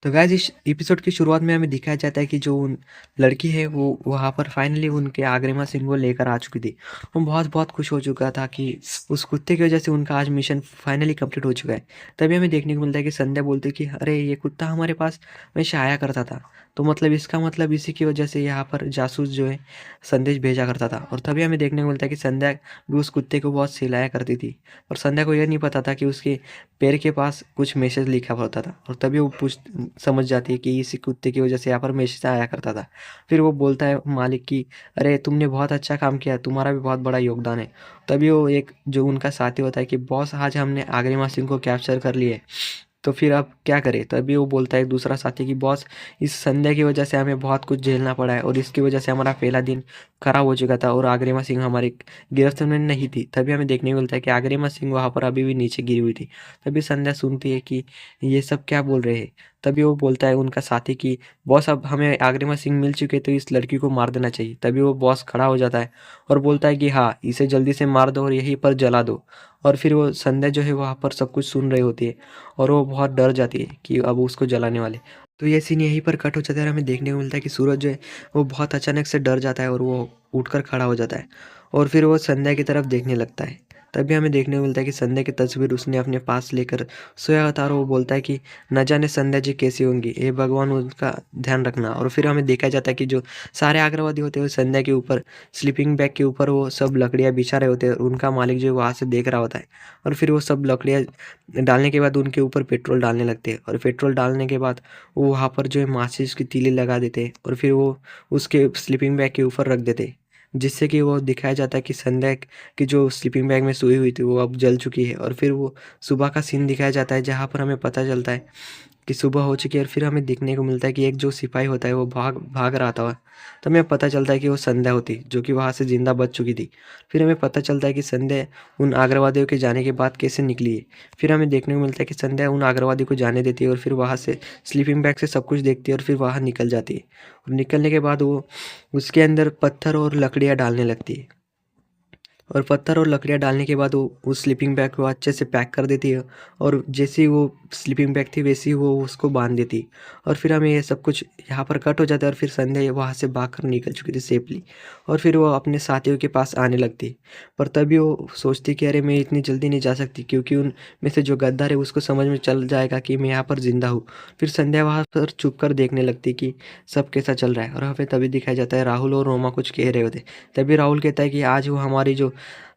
तो गाइस इस एपिसोड की शुरुआत में हमें दिखाया जाता है कि जो उन लड़की है वो वहाँ पर फाइनली उनके आगरिमा सिंह को लेकर आ चुकी थी। वो बहुत-बहुत खुश हो चुका था कि उस कुत्ते की वज़ह से उनका आज मिशन फाइनली कंप्लीट हो चुका है। तभी हमें देखने को मिलता है कि संध्या बोलती है कि अरे! ये कुत्ता हमारे पास हमेशा आया करता था। तो मतलब इसका मतलब इसी की वज़ह से यहाँ पर जासूस जो है संदेश भेजा करता था। और तभी हमें देखने को मिलता है कि संध्या भी उस कुत्ते को बहुत सहलाया करती थी। और संध्या को ये नहीं पता था कि उसके पैर के पास कुछ मैसेज लिखा होता था। और तभी वो समझ जाती है कि इसी कुत्ते की वजह से यहाँ पर मैसेज आया करता था। फिर वो बोलता है मालिक कि अरे तुमने बहुत अच्छा काम किया, तुम्हारा भी बहुत बड़ा योगदान है। तभी वो एक जो उनका साथी होता है कि बॉस आज हमने आगरिमा सिंह को कैप्चर कर लिए। तो फिर अब क्या करें? तभी वो बोलता है एक दूसरा साथी कि बॉस इस संध्या की वजह से हमें बहुत कुछ झेलना पड़ा है और इसकी वजह से हमारा पहला दिन खराब हो चुका था और आगरिमा सिंह हमारी गिरफ्त में नहीं थी। तभी हमें देखने को मिलता है कि आगरिमा सिंह वहाँ पर अभी भी नीचे गिरी हुई थी। तभी संध्या सुनती है कि ये सब क्या बोल रहे हैं? तभी वो बोलता है उनका साथी कि बॉस अब हमें आगरिमा सिंह मिल चुके तो इस लड़की को मार देना चाहिए। तभी वो बॉस खड़ा हो जाता है और बोलता है कि हाँ, इसे जल्दी से मार दो और यहीं पर जला दो। और फिर वो संध्या जो है वहाँ पर सब कुछ सुन रही होती है। और वो बहुत डर जाती है कि अब उसको जलाने वाले। तो ये सीन यहीं पर कट हो जाता है और हमें देखने को मिलता है कि सूरज जो है वो बहुत अचानक से डर जाता है और वो उठकर खड़ा हो जाता है और फिर वो संध्या की तरफ देखने लगता है। तभी हमें देखने को मिलता है कि संध्या की तस्वीर उसने अपने पास लेकर सोया होता है और वो बोलता है कि न जाने संध्या जी कैसी होंगी, हे भगवान उनका ध्यान रखना। और फिर हमें देखा जाता है कि जो सारे आग्रवादी होते हैं वो संध्या के ऊपर स्लीपिंग बैग के ऊपर वो सब लकड़ियाँ बिछा रहे होते हैं और उनका मालिक जो है वहाँ से देख रहा होता है। और फिर वो सब लकड़ियाँ डालने के बाद उनके ऊपर पेट्रोल डालने लगते हैं और पेट्रोल डालने के बाद वो वहाँ पर जो है माचिस की तीली लगा देते हैं और फिर वो उसके स्लीपिंग बैग के ऊपर रख देते हैं। जिससे कि वो दिखाया जाता है कि संध्या की जो स्लीपिंग बैग में सोई हुई थी वो अब जल चुकी है। और फिर वो सुबह का सीन दिखाया जाता है जहाँ पर हमें पता चलता है कि सुबह हो चुकी है। और फिर हमें देखने को मिलता है कि एक जो सिपाही होता है वो भाग भाग रहा था। तो हमें पता चलता है कि वो संध्या होती जो कि वहाँ से जिंदा बच चुकी थी। फिर हमें पता चलता है कि संध्या उन आग्रवादियों के जाने के बाद कैसे निकली है। फिर हमें देखने को मिलता है कि संध्या उन आग्रवादी को जाने देती है और फिर वहाँ से स्लीपिंग बैग से सब कुछ देखती है और फिर वहाँ निकल जाती है। और निकलने के बाद वो उसके अंदर पत्थर और लकड़ियाँ डालने लगती है। और पत्थर और लकड़ियाँ डालने के बाद वो उस स्लीपिंग बैग को अच्छे से पैक कर देती है और जैसी वो स्लीपिंग बैग थी वैसी वो उसको बांध देती। और फिर हमें ये सब कुछ यहाँ पर कट हो जाता है और फिर संध्या वहाँ से भागकर निकल चुकी थी सेफली। और फिर वो अपने साथियों के पास आने लगती। पर तभी वो सोचती कि अरे मैं इतनी जल्दी नहीं जा सकती क्योंकि उन में से जो गद्दार है उसको समझ में चल जाएगा कि मैं यहाँ पर जिंदा हूँ। फिर संध्या वहाँ पर छुप कर देखने लगती कि सब कैसा चल रहा है। और हमें तभी दिखाया जाता है राहुल और रोमा कुछ कह रहे होते। तभी राहुल कहता है कि आज वो हमारी जो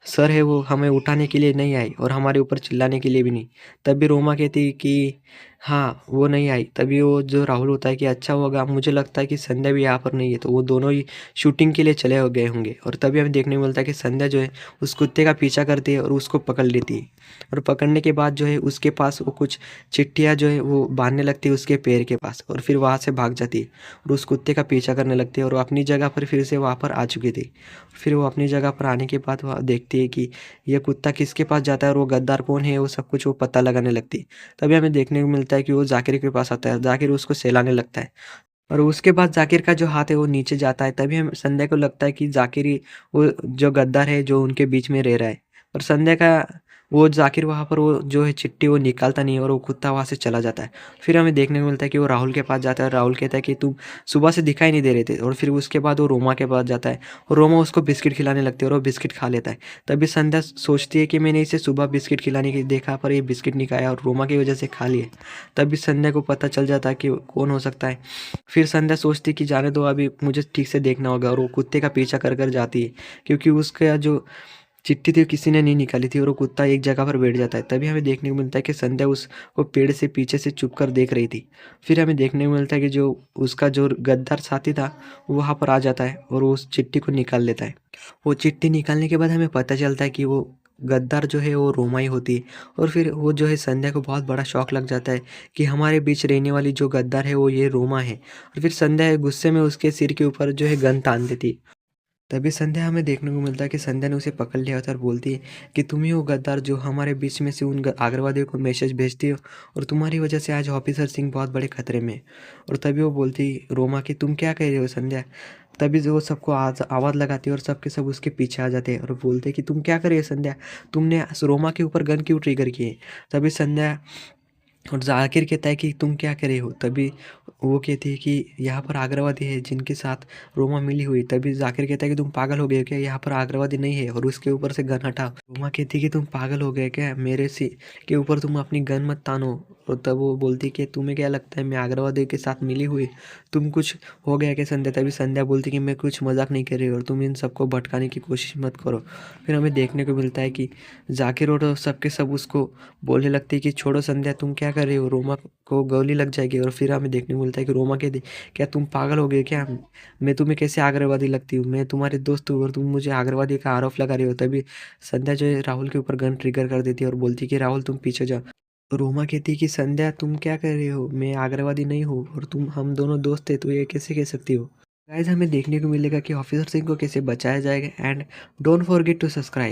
सर है वो हमें उठाने के लिए नहीं आई और हमारे ऊपर चिल्लाने के लिए भी नहीं। तभी रोमा कहती कि हाँ, वो नहीं आई। तभी वो जो राहुल होता है कि अच्छा होगा, मुझे लगता है कि संध्या भी यहाँ पर नहीं है। तो वो दोनों ही शूटिंग के लिए चले हो गए होंगे। और तभी हमें देखने को मिलता है कि संध्या जो है उस कुत्ते का पीछा करती है और उसको पकड़ लेती है। और पकड़ने के बाद जो है उसके पास वो कुछ चिट्ठियाँ जो है वो बांधने लगती है उसके पैर के पास और फिर वहाँ से भाग जाती है और उस कुत्ते का पीछा करने लगती है और वो अपनी जगह पर फिर से वहाँ पर आ चुकी थी। फिर वो अपनी जगह पर आने के बाद वह देखती है कि ये कुत्ता किसके पास जाता है और वो गद्दार कौन है, वो सब कुछ वो पता लगाने लगती है। तभी हमें देखने को मिलता है कि वो जाकिर के पास आता है, जाकिर उसको सहलाने लगता है और उसके बाद जाकिर का जो हाथ है वो नीचे जाता है। तभी हम संध्या को लगता है कि जाकिर ही वो जो गद्दार है जो उनके बीच में रह रहा है। और संध्या का वो जाकिर वहाँ पर वो जो है चिट्ठी वो निकालता नहीं है और वो कुत्ता वहाँ से चला जाता है। फिर हमें देखने को मिलता है कि वो राहुल के पास जाता है और राहुल कहता है कि तुम सुबह से दिखाई नहीं दे रहे थे। और फिर उसके बाद वो रोमा के पास जाता है और रोमा उसको बिस्किट खिलाने लगती है और वो बिस्किट खा लेता है। तभी संध्या सोचती है कि मैंने इसे सुबह बिस्किट खिलाने की देखा पर ये बिस्किट नहीं खाया और रोमा की वजह से खा लिए। तभी संध्या को पता चल जाता है कि कौन हो सकता है। फिर संध्या सोचती कि जाने दो, अभी मुझे ठीक से देखना होगा और वो कुत्ते का पीछा कर कर जाती है क्योंकि उसका जो चिट्ठी थी वो किसी ने नहीं निकाली थी और वो कुत्ता एक जगह पर बैठ जाता है। तभी हमें देखने को मिलता है कि संध्या उसको पेड़ से पीछे से छुप कर देख रही थी। फिर हमें देखने को मिलता है कि जो उसका जो गद्दार साथी था वो वहाँ पर आ जाता है और वो उस चिट्ठी को निकाल लेता है। वो चिट्ठी निकालने के बाद हमें पता चलता है कि वो गद्दार जो है वो रोमा ही होती है। और फिर वो जो है संध्या को बहुत बड़ा शौक लग जाता है कि हमारे बीच रहने वाली जो गद्दार है वो ये रोमा है। और फिर संध्या गुस्से में उसके सिर के ऊपर जो है गन तान देती है। तभी संध्या हमें देखने को मिलता है कि संध्या ने उसे पकड़ लिया होता है और बोलती है कि तुम ही हो गद्दार जो हमारे बीच में से उन आग्रवादियों को मैसेज भेजती हो और तुम्हारी वजह से आज ऑफिसर सिंह बहुत बड़े खतरे में है। और तभी वो बोलती रोमा कि तुम क्या कह रहे हो संध्या। तभी जो वो सबको आवाज़ लगाती है और सबके सब उसके पीछे आ जाते हैं और बोलते हैं कि तुम क्या कर रही हो संध्या, तुमने रोमा के ऊपर गन क्यों ट्रिगर किए। तभी संध्या और जाकिर कहता है कि तुम क्या कर रहे हो? तभी वो कहती है कि यहाँ पर आग्रवादी है जिनके साथ रोमा मिली हुई। तभी जाकिर कहता है कि तुम पागल हो गए हो क्या? यहाँ पर आग्रवादी नहीं है और उसके ऊपर से गन हटाओ। रोमा कहती है कि तुम पागल हो गए क्या? मेरे से के ऊपर तुम अपनी गन मत तानो। और तब वो बोलती कि तुम्हें क्या लगता है मैं आग्रवादी के साथ मिली हुई? तुम कुछ हो गया क्या संध्या? तभी संध्या बोलती कि मैं कुछ मजाक नहीं कर रही और तुम इन सबको भटकाने की कोशिश मत करो। फिर हमें देखने को मिलता है कि जाकिर और सबके सब उसको बोलने लगती है कि छोड़ो संध्या, तुम क्या कर रही हो? रोमा को गोली लग जाएगी। और फिर हमें देखने को मिलता है कि रोमा कहती क्या तुम पागल हो गए क्या? मैं तुम्हें कैसे आग्रवादी लगती हूँ? मैं तुम्हारे दोस्त हूँ और तुम मुझे आग्रवादी का आरोप लगा रही हो। तभी संध्या जो है राहुल के ऊपर गन ट्रिगर कर देती है और बोलती है कि राहुल तुम पीछे जाओ। तो रोमा कहती है कि संध्या तुम क्या कर रही हो? मैं आग्रवादी नहीं हूँ और तुम हम दोनों दोस्त थे, तो ये कैसे कह सकती हो? गाइस हमें देखने को मिलेगा कि ऑफिसर सिंह को कैसे बचाया जाएगा। And don't forget to subscribe.